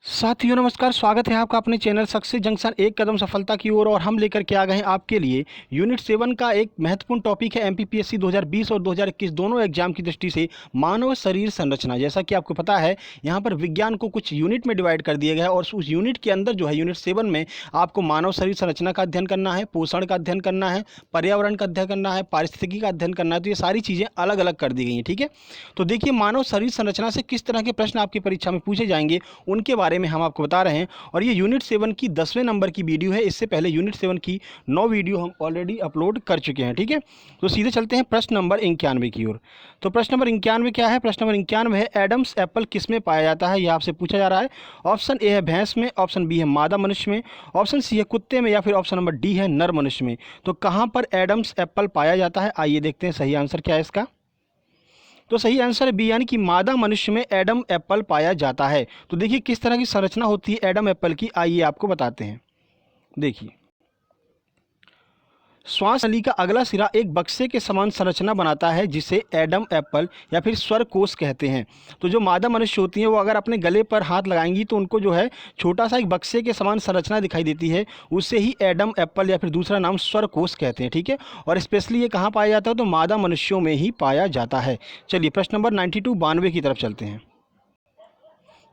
साथियों नमस्कार, स्वागत है आपका अपने चैनल सक्सेस जंक्शन एक कदम सफलता की ओर। और हम लेकर के आ गए हैं आपके लिए यूनिट 7 का एक महत्वपूर्ण टॉपिक है एमपीपीएससी 2020 और 2021 दोनों एग्जाम की दृष्टि से मानव शरीर संरचना। जैसा कि आपको पता है यहाँ पर विज्ञान को कुछ यूनिट में डिवाइड कर दिया गया है और उस यूनिट के अंदर जो है यूनिट 7 में आपको मानव शरीर संरचना का अध्ययन करना है, पोषण का अध्ययन करना है, पर्यावरण का अध्ययन करना है, पारिस्थितिकी का अध्ययन करना है। तो ये सारी चीज़ें अलग अलग कर दी गई हैं। ठीक है, तो देखिए मानव शरीर संरचना से किस तरह के प्रश्न आपकी परीक्षा में पूछे जाएंगे उनके बारे में हम आपको बता रहे हैं। और ये यूनिट 7 की 10वें नंबर की वीडियो है। इससे पहले यूनिट 7 की 9 वीडियो हम ऑलरेडी अपलोड कर चुके हैं। ठीक है, तो सीधे चलते हैं प्रश्न नंबर 91 की ओर। तो प्रश्न नंबर 91 क्या है? प्रश्न नंबर 91 है एडम्स एप्पल किस में पाया जाता है, यह आपसे पूछा जा रहा है। ऑप्शन ए है भैंस में, ऑप्शन बी है मादा मनुष्य में, ऑप्शन सी है कुत्ते में, या फिर ऑप्शन नंबर डी है नर मनुष्य में। तो कहाँ पर एडम्स एप्पल पाया जाता है, आइए देखते हैं सही आंसर क्या है इसका। तो सही आंसर है बी, यानी कि मादा मनुष्य में एडम एप्पल पाया जाता है। तो देखिए किस तरह की संरचना होती है एडम एप्पल की, आइए आपको बताते हैं। देखिए श्वास नली का अगला सिरा एक बक्से के समान संरचना बनाता है जिसे एडम एप्पल या फिर स्वर कोश कहते हैं। तो जो मादा मनुष्य होती हैं वो अगर अपने गले पर हाथ लगाएंगी तो उनको जो है छोटा सा एक बक्से के समान संरचना दिखाई देती है, उससे ही एडम एप्पल या फिर दूसरा नाम स्वर कोश कहते हैं। ठीक है, और स्पेशली ये कहाँ पाया जाता है? तो मादा मनुष्यों में ही पाया जाता है। चलिए प्रश्न नंबर 92 की तरफ चलते हैं।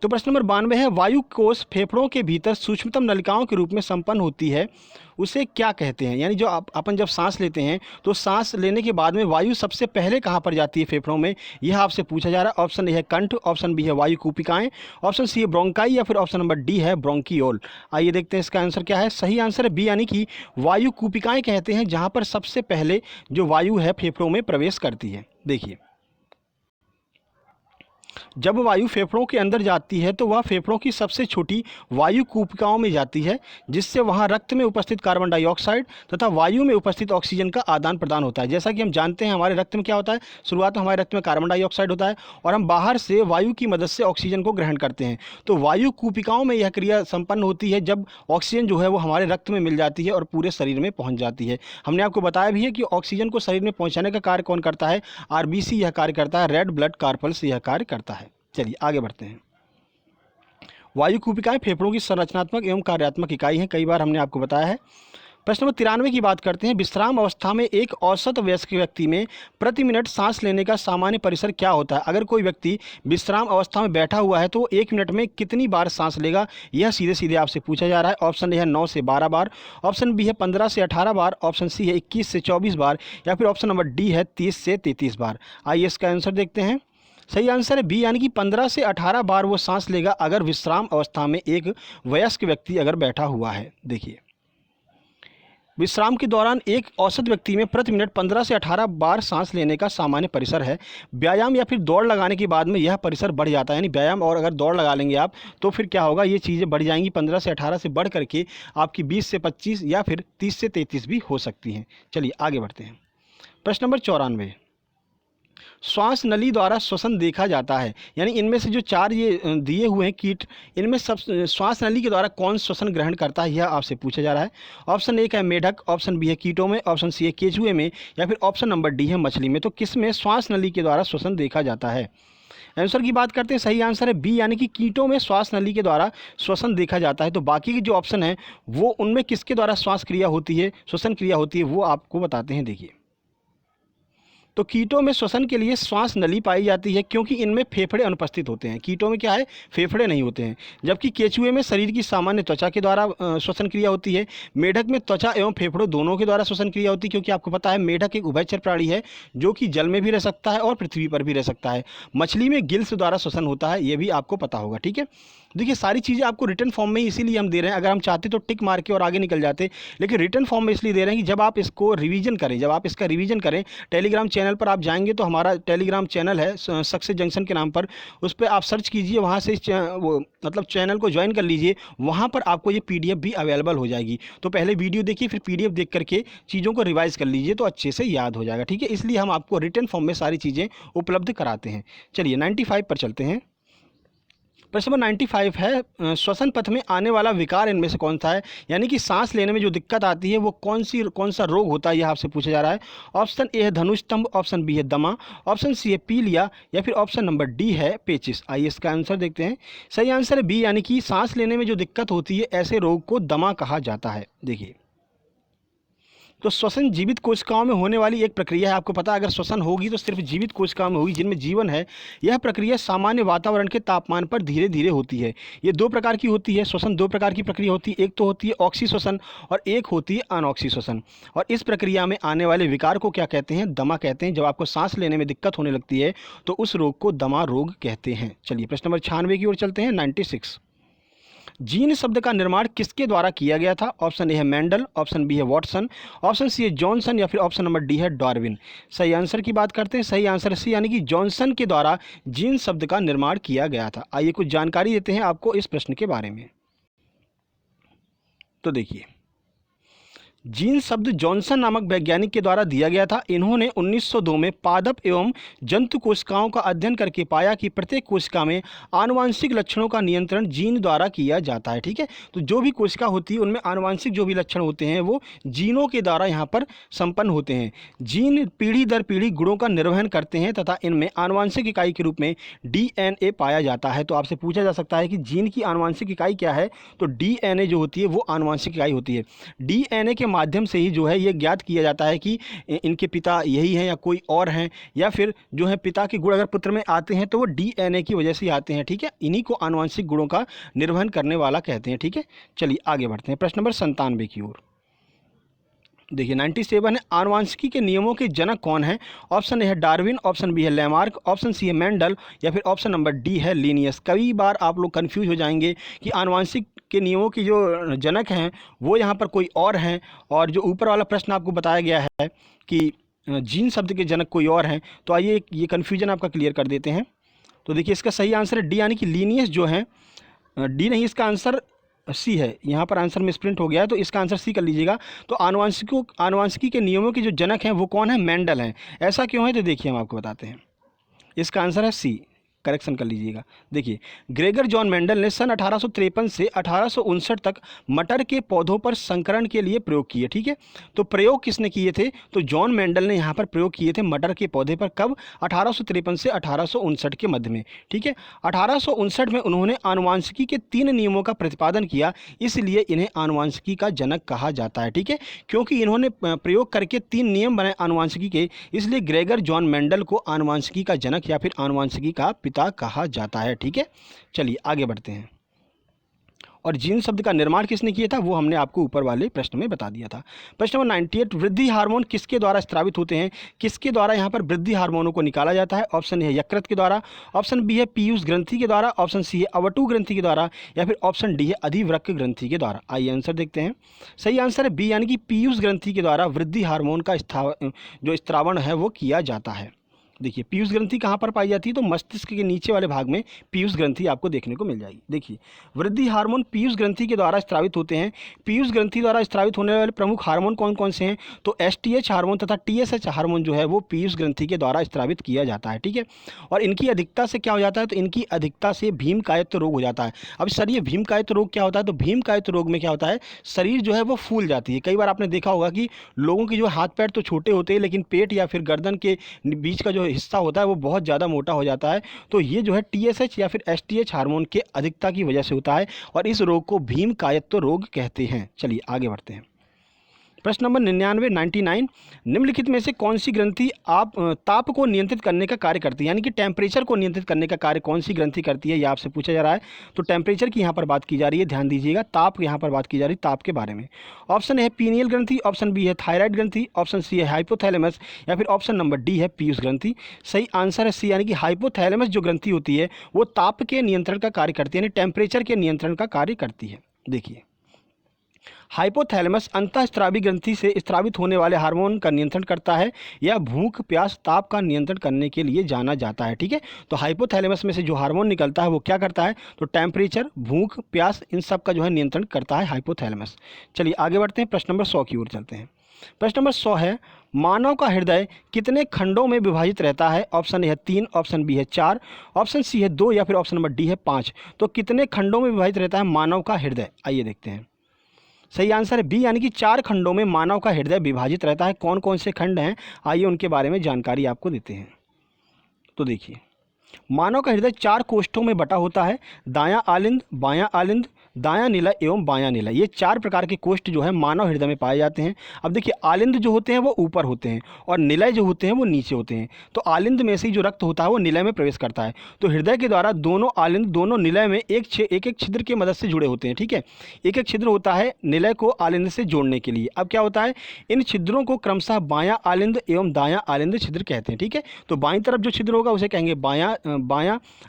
तो प्रश्न नंबर 92 है वायु कोश फेफड़ों के भीतर सूक्ष्मतम नलिकाओं के रूप में संपन्न होती है, उसे क्या कहते हैं? यानी जो अपन जब सांस लेते हैं तो सांस लेने के बाद में वायु सबसे पहले कहाँ पर जाती है फेफड़ों में, यह आपसे पूछा जा रहा है। ऑप्शन ए है कंठ, ऑप्शन बी है वायु कूपिकाएं, ऑप्शन सी है ब्रोंकाई, या फिर ऑप्शन नंबर डी है ब्रोंकियोल। आइए देखते हैं इसका आंसर क्या है। सही आंसर है बी, यानी कि वायु कूपिकाएं कहते हैं जहाँ पर सबसे पहले जो वायु है फेफड़ों में प्रवेश करती है। देखिए जब वायु फेफड़ों के अंदर जाती है तो वह फेफड़ों की सबसे छोटी वायु कूपिकाओं में जाती है, जिससे वहां रक्त में उपस्थित कार्बन डाइऑक्साइड तथा वायु में उपस्थित ऑक्सीजन का आदान प्रदान होता है। जैसा कि हम जानते हैं हमारे रक्त में क्या होता है, शुरुआत में हमारे रक्त में कार्बन डाइऑक्साइड होता है और हम बाहर से वायु की मदद से ऑक्सीजन को ग्रहण करते हैं। तो वायु कूपिकाओं में यह क्रिया संपन्न होती है जब ऑक्सीजन जो है वो हमारे रक्त में मिल जाती है और पूरे शरीर में पहुँच जाती है। हमने आपको बताया भी है कि ऑक्सीजन को शरीर में पहुँचाने का कार्य कौन करता है? आरबीसी यह कार्य करता है, रेड ब्लड कार्पल्स यह कार्य करता है। चलिए आगे बढ़ते हैं। वायु कूपिकाएं फेफड़ों की संरचनात्मक एवं कार्यात्मक इकाई हैं, कई बार हमने आपको बताया है। प्रश्न नंबर 93 की बात करते हैं। विश्राम अवस्था में एक औसत वयस्क व्यक्ति में प्रति मिनट सांस लेने का सामान्य परिसर क्या होता है? अगर कोई व्यक्ति विश्राम अवस्था में बैठा हुआ है तो 1 मिनट में कितनी बार सांस लेगा, यह सीधे सीधे आपसे पूछा जा रहा है। ऑप्शन ए है 9 से 12 बार, ऑप्शन बी है 15 से 18 बार, ऑप्शन सी है 21 से 24 बार, या फिर ऑप्शन नंबर डी है 30 से 33 बार। आइए इसका आंसर देखते हैं। सही आंसर है बी, यानी कि 15 से 18 बार वो सांस लेगा अगर विश्राम अवस्था में एक वयस्क व्यक्ति अगर बैठा हुआ है। देखिए विश्राम के दौरान एक औसत व्यक्ति में प्रति मिनट 15 से 18 बार सांस लेने का सामान्य परिसर है। व्यायाम या फिर दौड़ लगाने के बाद में यह परिसर बढ़ जाता है, यानी व्यायाम और अगर दौड़ लगा लेंगे आप तो फिर क्या होगा, ये चीज़ें बढ़ जाएंगी। 15 से 18 से बढ़ करके आपकी 20 से 25 या फिर 30 से 33 भी हो सकती हैं। चलिए आगे बढ़ते हैं। प्रश्न नंबर 94, श्वास नली द्वारा श्वसन देखा जाता है, यानी इनमें से जो 4 ये दिए हुए हैं कीट, इनमें सब श्वास नली के द्वारा कौन श्वसन ग्रहण करता है, यह आपसे पूछा जा रहा है। ऑप्शन ए है मेढक, ऑप्शन बी है कीटों में, ऑप्शन सी है केचुए में, या फिर ऑप्शन नंबर डी है मछली में। तो किस में श्वास नली के द्वारा श्वसन देखा जाता है? आंसर की बात करते हैं, सही आंसर है बी, यानी कि कीटों में श्वास नली के द्वारा श्वसन देखा जाता है। तो बाकी के जो ऑप्शन है वो उनमें किसके द्वारा श्वास क्रिया होती है, श्वसन क्रिया होती है, वो आपको बताते हैं। देखिए तो कीटों में श्वसन के लिए श्वास नली पाई जाती है क्योंकि इनमें फेफड़े अनुपस्थित होते हैं। कीटों में क्या है, फेफड़े नहीं होते हैं। जबकि केचुए में शरीर की सामान्य त्वचा के द्वारा श्वसन क्रिया होती है। मेढक में त्वचा एवं फेफड़ों दोनों के द्वारा श्वसन क्रिया होती है, क्योंकि आपको पता है मेढक एक उभयचर प्राणी है जो कि जल में भी रह सकता है और पृथ्वी पर भी रह सकता है। मछली में गिल्स द्वारा श्वसन होता है, ये भी आपको पता होगा। ठीक है, देखिए सारी चीज़ें आपको रिटर्न फॉर्म में इसीलिए हम दे रहे हैं। अगर हम चाहते तो टिक मार के और आगे निकल जाते, लेकिन रिटर्न फॉर्म में इसलिए दे रहे हैं कि जब आप इसको रिवीजन करें, जब आप इसका रिवीजन करें, टेलीग्राम चैनल पर आप जाएंगे तो हमारा टेलीग्राम चैनल है सक्सेस जंक्शन के नाम पर, उस पर आप सर्च कीजिए, वहाँ से वो मतलब चैनल को ज्वाइन कर लीजिए, वहाँ पर आपको ये PDF भी अवेलेबल हो जाएगी। तो पहले वीडियो देखिए, फिर PDF देख करके चीज़ों को रिवाइज कर लीजिए तो अच्छे से याद हो जाएगा। ठीक है, इसलिए हम आपको रिटर्न फॉर्म में सारी चीज़ें उपलब्ध कराते हैं। चलिए 95 पर चलते हैं। प्रश्न नंबर 95 है श्वसन पथ में आने वाला विकार इनमें से कौन सा है, यानी कि सांस लेने में जो दिक्कत आती है वो कौन सा रोग होता है, यह आपसे पूछा जा रहा है। ऑप्शन ए है धनुस्तंभ, ऑप्शन बी है दमा, ऑप्शन सी है पीलिया, या फिर ऑप्शन नंबर डी है पेचिस। आइए इसका आंसर देखते हैं। सही आंसर है बी, यानी कि सांस लेने में जो दिक्कत होती है ऐसे रोग को दमा कहा जाता है। देखिए, तो श्वसन जीवित कोशिकाओं में होने वाली एक प्रक्रिया है। आपको पता है अगर श्वसन होगी तो सिर्फ जीवित कोशिकाओं में होगी जिनमें जीवन है। यह प्रक्रिया सामान्य वातावरण के तापमान पर धीरे धीरे होती है। ये दो प्रकार की होती है। श्वसन दो प्रकार की प्रक्रिया होती है, एक तो होती है ऑक्सी श्वसन और एक होती है अनऑक्सी श्वसन। और इस प्रक्रिया में आने वाले विकार को क्या कहते हैं, दमा कहते हैं। जब आपको सांस लेने में दिक्कत होने लगती है तो उस रोग को दमा रोग कहते हैं। चलिए प्रश्न नंबर 96 की ओर चलते हैं। 96, जीन शब्द का निर्माण किसके द्वारा किया गया था। ऑप्शन ए है मेंडल, ऑप्शन बी है वॉटसन, ऑप्शन सी है जॉनसन, या फिर ऑप्शन नंबर डी है डार्विन। सही आंसर की बात करते हैं। सही आंसर सी, यानी कि जॉनसन के द्वारा जीन शब्द का निर्माण किया गया था। आइए कुछ जानकारी देते हैं आपको इस प्रश्न के बारे में। तो देखिए, जीन शब्द जॉनसन नामक वैज्ञानिक के द्वारा दिया गया था। इन्होंने 1902 में पादप एवं जंतु कोशिकाओं का अध्ययन करके पाया कि प्रत्येक कोशिका में आनुवांशिक लक्षणों का नियंत्रण जीन द्वारा किया जाता है। ठीक है, तो जो भी कोशिका होती है उनमें आनुवांशिक जो भी लक्षण होते हैं वो जीनों के द्वारा यहाँ पर संपन्न होते हैं। जीन पीढ़ी दर पीढ़ी गुणों का निर्वहन करते हैं तथा इनमें आनुवांशिक इकाई के रूप में DNA पाया जाता है। तो आपसे पूछा जा सकता है कि जीन की आनुवांशिक इकाई क्या है, तो DNA जो होती है वो आनुवांशिक इकाई होती है। DNA के माध्यम से ही जो है ये ज्ञात किया जाता है कि इनके पिता यही हैं या कोई और हैं, या फिर जो है पिता के गुण अगर पुत्र में आते हैं तो वो DNA की वजह से आते हैं। ठीक है, इन्हीं को आनुवंशिक गुणों का निर्वहन करने वाला कहते हैं। ठीक है, चलिए आगे बढ़ते हैं प्रश्न नंबर 97 की ओर। देखिए 97 है, आनुवांशिकी के नियमों के जनक कौन है। ऑप्शन ए है डार्विन, ऑप्शन बी है लैमार्क, ऑप्शन सी है मेंडल, या फिर ऑप्शन नंबर डी है लिनियस। कई बार आप लोग कंफ्यूज हो जाएंगे कि आनुवांशिक के नियमों की जो जनक हैं वो यहाँ पर कोई और हैं, और जो ऊपर वाला प्रश्न आपको बताया गया है कि जीन शब्द के जनक कोई और हैं। तो आइए ये कन्फ्यूजन आपका क्लियर कर देते हैं। तो देखिए इसका सही आंसर है डी, यानी कि लीनियस जो है, डी नहीं, इसका आंसर सी है। यहाँ पर आंसर में स्प्रिंट हो गया है तो इसका आंसर सी कर लीजिएगा। तो आनुवंशिकी के नियमों के जो जनक हैं वो कौन है, मेंडल हैं। ऐसा क्यों है, तो देखिए हम आपको बताते हैं। इसका आंसर है सी, करेक्शन कर लीजिएगा। देखिए ग्रेगर जॉन मेंडल ने सन 1853 से 1859 तक मटर के पौधों पर संकरण के लिए प्रयोग किए। ठीक है, तो प्रयोग किसने किए थे, तो जॉन मेंडल ने यहाँ पर प्रयोग किए थे मटर के पौधे पर। कब, 1853 से 1859 के मध्य में। ठीक है, 1859 में उन्होंने आनुवंशिकी के 3 नियमों का प्रतिपादन किया, इसलिए इन्हें आनुवंशिकी का जनक कहा जाता है। ठीक है, क्योंकि इन्होंने प्रयोग करके 3 नियम बनाए आनुवंशिकी के, इसलिए ग्रेगर जॉन मेंडल को आनुवंशिकी का जनक या फिर आनुवंशिकी का कहा जाता है। ठीक है, चलिए आगे बढ़ते हैं। और जीन शब्द का निर्माण किसने किया था वो हमने आपको ऊपर वाले प्रश्न में बता दिया था। प्रश्न नंबर 98, वृद्धि हार्मोन किसके द्वारा स्रावित होते हैं। किसके द्वारा यहाँ पर वृद्धि हार्मोनों को निकाला जाता है। ऑप्शन ए है यकृत के द्वारा, ऑप्शन बी है पीयूष ग्रंथि के द्वारा, ऑप्शन सी है अवटु ग्रंथि के द्वारा, या फिर ऑप्शन डी है अधिवृक्क ग्रंथि के द्वारा। आइए आंसर देखते हैं। सही आंसर है बी, यानी कि पीयूष ग्रंथि के द्वारा वृद्धि हार्मोन का जो स्त्रावण है वो किया जाता है। देखिए पीयूष ग्रंथि कहाँ पर पाई जाती है, तो मस्तिष्क के नीचे वाले भाग में पीयूष ग्रंथि आपको देखने को मिल जाएगी। देखिए वृद्धि हार्मोन पीयूष ग्रंथि के द्वारा स्रावित होते हैं। पीयूष ग्रंथि द्वारा स्रावित होने वाले प्रमुख हार्मोन कौन कौन से हैं, तो STH हार्मोन तथा TSH हार्मोन जो है वो पीयूष ग्रंथि के द्वारा स्रावित किया जाता है। ठीक है, और इनकी अधिकता से क्या हो जाता है, तो इनकी अधिकता से भीमकायत्व रोग हो जाता है। अब सर ये भीमकायत्व रोग क्या होता है, तो भीमकायत्व रोग में क्या होता है, शरीर जो है वो फूल जाती है। कई बार आपने देखा होगा कि लोगों के जो हाथ पैर तो छोटे होते हैं लेकिन पेट या फिर गर्दन के बीच का जो हिस्सा होता है वो बहुत ज़्यादा मोटा हो जाता है। तो ये जो है TSH या फिर STH हार्मोन के अधिकता की वजह से होता है, और इस रोग को भीमकायत्व रोग कहते हैं। चलिए आगे बढ़ते हैं। प्रश्न नंबर 99 निम्नलिखित में से कौन सी ग्रंथि ताप को नियंत्रित करने का कार्य करती है, यानी कि टेम्परेचर को नियंत्रित करने का कार्य कौन सी ग्रंथि करती है, यह आपसे पूछा जा रहा है। तो टेम्परेचर की यहाँ पर बात की जा रही है, ध्यान दीजिएगा। ताप यहाँ पर बात की जा रही है, ताप के बारे में। ऑप्शन है पीनियल ग्रंथि, ऑप्शन बी है थायराइड ग्रंथि, ऑप्शन सी है हाइपोथैलेमस, या फिर ऑप्शन नंबर डी है पीयूष ग्रंथि। सही आंसर है सी, यानी कि हाइपोथैलेमस जो ग्रंथि होती है वो ताप के नियंत्रण का कार्य करती है, यानी टेम्परेचर के नियंत्रण का कार्य करती है। देखिए हाइपोथैलेमस अंतःस्रावी ग्रंथि से स्रावित होने वाले हार्मोन का नियंत्रण करता है, या भूख प्यास ताप का नियंत्रण करने के लिए जाना जाता है। ठीक है, तो हाइपोथैलेमस में से जो हार्मोन निकलता है वो क्या करता है, तो टेम्परेचर, भूख प्यास, इन सब का जो है नियंत्रण करता है हाइपोथैलेमस। चलिए आगे बढ़ते हैं, प्रश्न नंबर 100 की ओर चलते हैं। प्रश्न नंबर 100 है, मानव का हृदय कितने खंडों में विभाजित रहता है? ऑप्शन ए है 3, ऑप्शन बी है 4, ऑप्शन सी है 2 या फिर ऑप्शन नंबर डी है 5। तो कितने खंडों में विभाजित रहता है मानव का हृदय? आइए देखते हैं। सही आंसर है बी, यानी कि 4 खंडों में मानव का हृदय विभाजित रहता है। कौन कौन से खंड हैं, आइए उनके बारे में जानकारी आपको देते हैं। तो देखिए, मानव का हृदय 4 कोष्ठों में बटा होता है। दायां आलिंद, बायां आलिंद, दायां निलय एवं बायां निलय, ये 4 प्रकार के कोष्ठ जो है मानव हृदय में पाए जाते हैं। अब देखिए, आलिंद जो होते हैं वो ऊपर होते हैं और निलय जो होते हैं वो नीचे होते हैं। तो आलिंद में से ही जो रक्त होता है वो निलय में प्रवेश करता है। तो हृदय के द्वारा दोनों आलिंद, दोनों निलय में एक एक छिद्र की मदद से जुड़े होते हैं। ठीक है, एक एक छिद्र होता है निलय को आलिंद से जोड़ने के लिए। अब क्या होता है, इन छिद्रों को क्रमशः बायां आलिंद एवं दायां आलिंद छिद्र कहते हैं। ठीक है, तो बाईं तरफ जो छिद्र होगा उसे कहेंगे बायां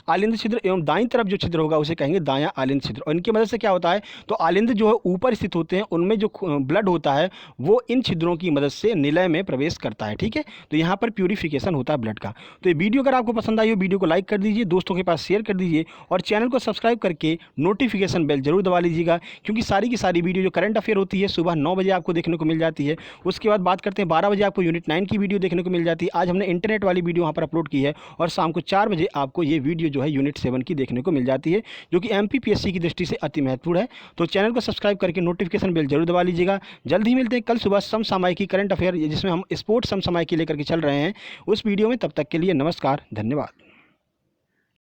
आलिंद छिद्र एवं दाईं तरफ जो छिद्र होगा उसे कहेंगे दायां आलिंद छिद्र। और इनकी मदद से क्या होता है, तो आलिंद जो है ऊपर स्थित होते हैं, उनमें जो ब्लड होता है वो इन छिद्रों की मदद से निलय में प्रवेश करता है। ठीक है, तो यहाँ पर प्यूरिफिकेशन होता है ब्लड का। तो ये वीडियो अगर आपको पसंद आई हो, वीडियो को लाइक कर दीजिए, दोस्तों के पास शेयर कर दीजिए और चैनल को सब्सक्राइब करके नोटिफिकेशन बेल जरूर दबा लीजिएगा, क्योंकि सारी की सारी वीडियो जो करंट अफेयर होती है सुबह 9 बजे आपको देखने को मिल जाती है। उसके बाद बात करते हैं 12 बजे आपको यूनिट 9 की वीडियो देखने को मिल जाती है। आज हमने इंटरनेट वाली वीडियो वहाँ पर अपलोड की है और शाम को 4 बजे आपको ये वीडियो जो है यूनिट 7 की देखने को मिल जाती है, जो कि MPPSC की दृष्टि से अति महत्वपूर्ण है। तो चैनल को सब्सक्राइब करके नोटिफिकेशन बेल जरूर दबा लीजिएगा। जल्द ही मिलते हैं कल सुबह समसामयिकी करंट अफेयर, जिसमें हम स्पोर्ट्स समसामयिकी लेकर के चल रहे हैं, उस वीडियो में। तब तक के लिए नमस्कार, धन्यवाद।